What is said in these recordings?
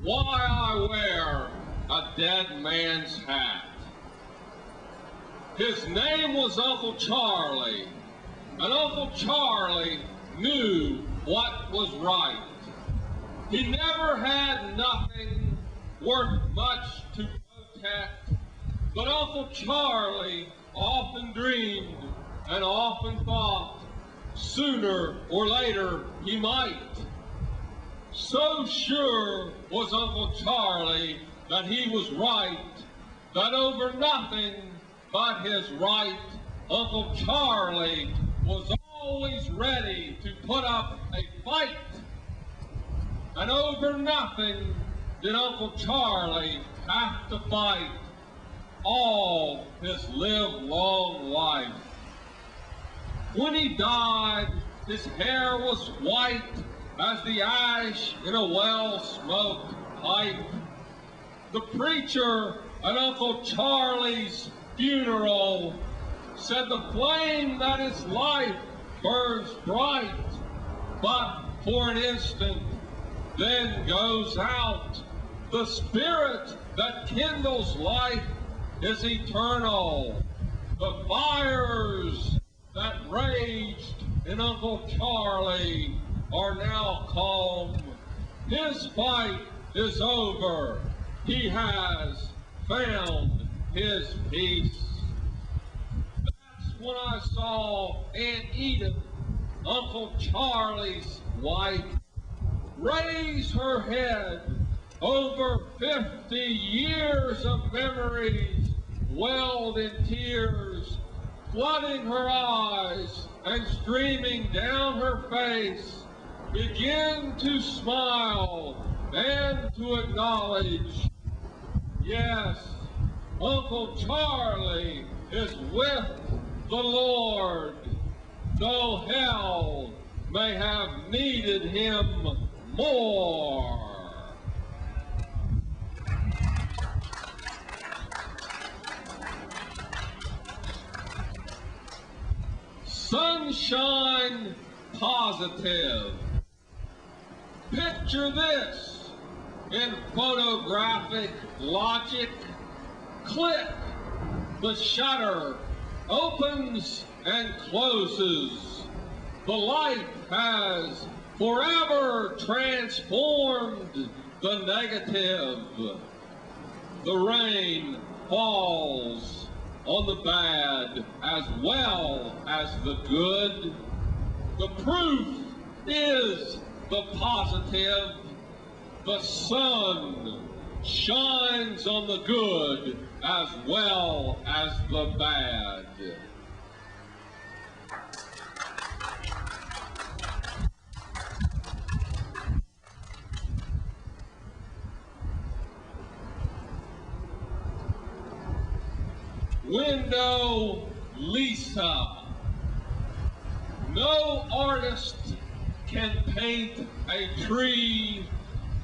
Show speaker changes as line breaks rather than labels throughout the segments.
why I wear a dead man's hat. His name was Uncle Charlie, and Uncle Charlie knew what was right. He never had nothing worth much to protect, but Uncle Charlie often dreamed and often thought sooner or later he might. So sure was Uncle Charlie that he was right, that over nothing but his right, Uncle Charlie was always ready to put up a fight. And over nothing did Uncle Charlie have to fight all his livelong life. When he died, his hair was white as the ash in a well-smoked pipe. The preacher at Uncle Charlie's funeral said the flame that is life burns bright, but for an instant then goes out. The spirit that kindles life is eternal. The fires that raged in Uncle Charlie are now calm. His fight is over. He has found his peace. That's when I saw Aunt Edith, Uncle Charlie's wife, raise her head. Over 50 years of memories welled in tears, flooding her eyes and streaming down her face, begin to smile and to acknowledge, yes, Uncle Charlie is with the Lord, though hell may have needed him more. Sunshine positive. Picture this in photographic logic. Click. The shutter opens and closes. The light has forever transformed the negative. The rain falls on the bad as well as the good. The proof is the positive. The sun shines on the good as well as the bad. Window Lisa. No artist can paint a tree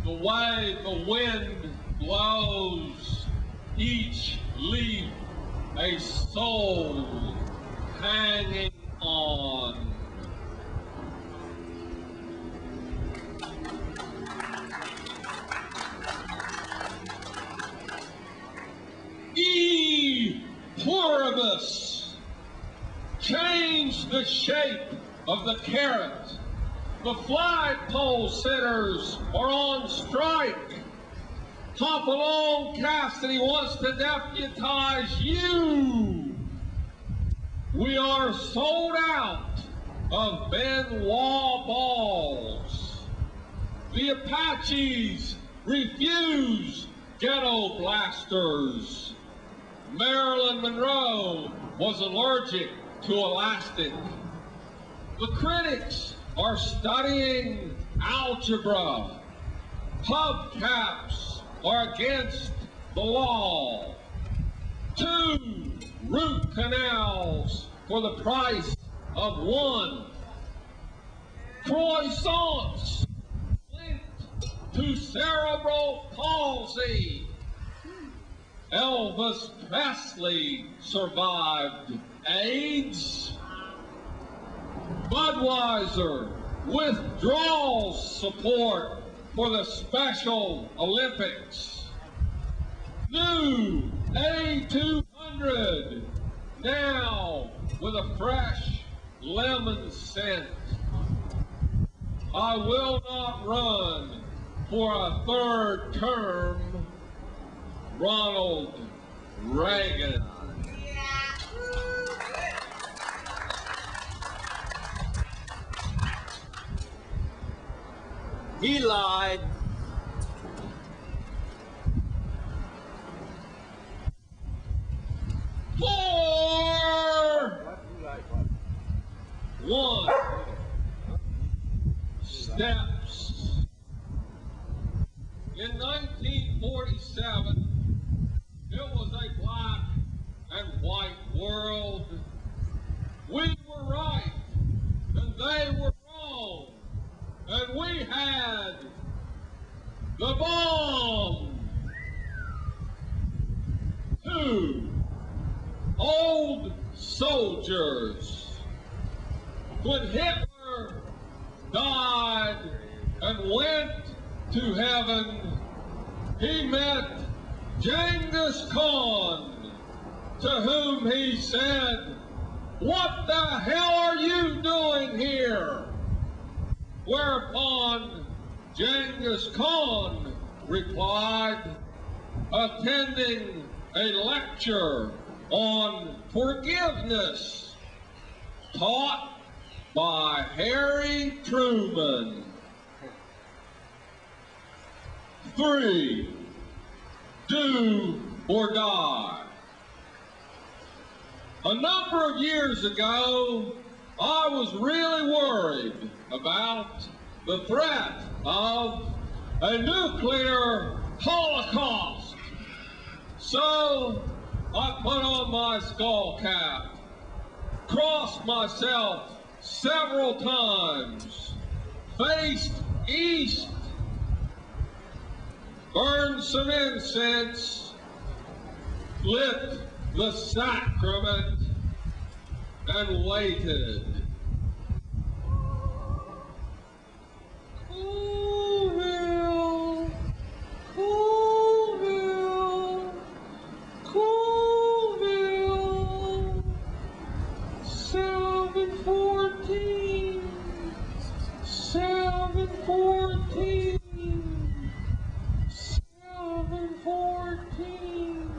the way the wind blows, each leaf a soul hanging on. E pluribus, change the shape of the carrot. The flagpole sitters are on strike. Hop along, Cassidy wants to deputize you. We are sold out of Benoit balls. The Apaches refuse ghetto blasters. Marilyn Monroe was allergic to elastic. The critics are studying algebra. Hubcaps are against the law. 2 root canals for the price of 1. Croissants linked to cerebral palsy. Elvis Presley survived AIDS. Budweiser withdraws support for the Special Olympics. New A200, now with a fresh lemon scent. I will not run for a third term, Ronald Reagan.
He lied.
One steps. In 1947, it was a black and white world. We were right, and they were wrong. And we had the bomb. 2 old soldiers. When Hitler died and went to heaven, he met Genghis Khan, to whom he said, "What the hell are you doing here?" Whereupon Genghis Khan replied, attending a lecture on forgiveness taught by Harry Truman. 3, do or die. A number of years ago, I was really worried about the threat of a nuclear holocaust. So I put on my skull cap, crossed myself several times, faced east, burned some incense, lit the sacrament, and waited. Coolville, Coolville, Coolville, 714, 714, 714.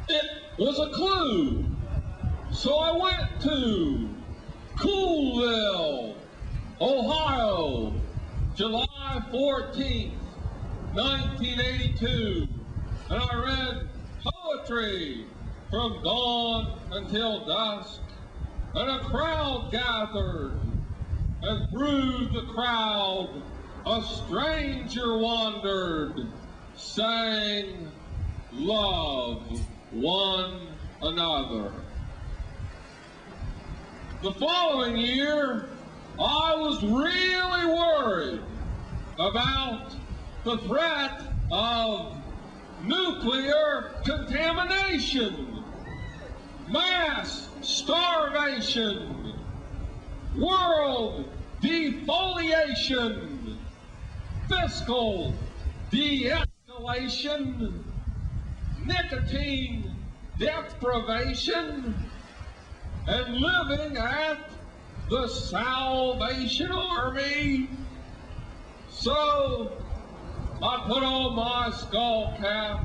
It was a clue, so I went to Coolville, Ohio, July 14th, 1982, and I read poetry from dawn until dusk, and a crowd gathered, and through the crowd a stranger wandered, saying, "Love one another." The following year, I was really worried about the threat of nuclear contamination, mass starvation, world defoliation, fiscal de-escalation, nicotine deprivation, and living at the Salvation Army. So I put on my skull cap,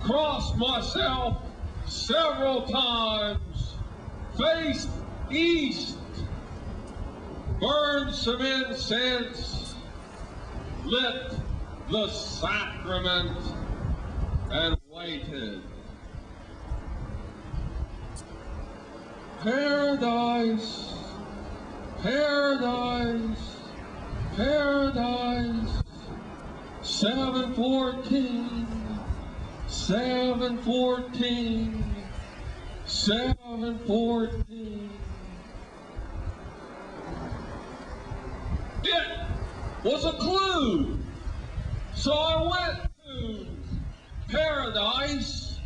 crossed myself several times, faced east, burned some incense, lit the sacrament, and waited. Paradise, paradise, paradise, 714, 714, 714. It was a clue. So I went to Paradise,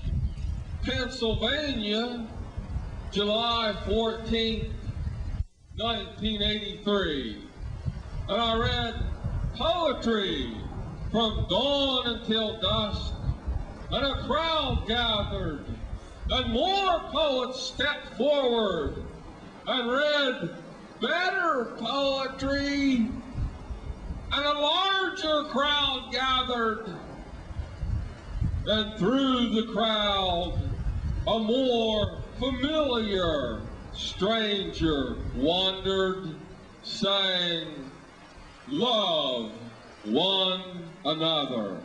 Pennsylvania, July 14th, 1983, and I read poetry from dawn until dusk, and a crowd gathered, and more poets stepped forward and read better poetry, and a larger crowd gathered, and through the crowd a more familiar stranger wandered, saying, "Love one another."